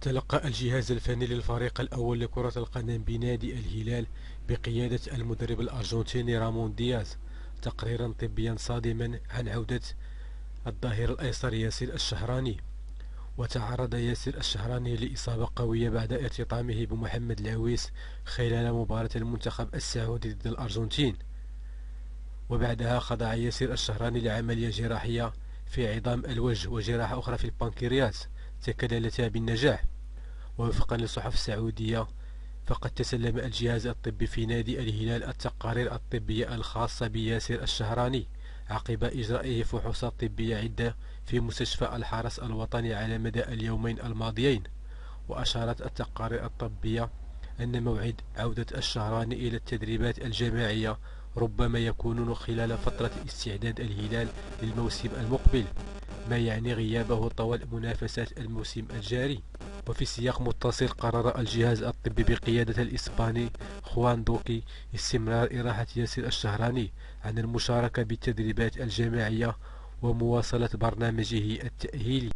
تلقى الجهاز الفني للفريق الأول لكرة القدم بنادي الهلال بقيادة المدرب الأرجنتيني رامون دياز تقريرا طبيا صادما عن عودة الظهير الأيسر ياسر الشهراني. وتعرض ياسر الشهراني لإصابة قوية بعد ارتطامه بمحمد العويس خلال مباراة المنتخب السعودي ضد الأرجنتين، وبعدها خضع ياسر الشهراني لعملية جراحية في عظام الوجه وجراحة أخرى في البنكرياس تكللتا بالنجاح. ووفقا للصحف السعودية، فقد تسلم الجهاز الطبي في نادي الهلال التقارير الطبية الخاصة بياسر الشهراني عقب إجرائه فحوصات طبية عدة في مستشفى الحرس الوطني على مدى اليومين الماضيين. وأشارت التقارير الطبية أن موعد عودة الشهراني إلى التدريبات الجماعية ربما يكون خلال فترة استعداد الهلال للموسم المقبل، ما يعني غيابه طوال منافسات الموسم الجاري. وفي سياق متصل، قرر الجهاز الطبي بقيادة الإسباني خوان دوكي استمرار إراحة ياسر الشهراني عن المشاركة بالتدريبات الجماعية ومواصلة برنامجه التأهيلي.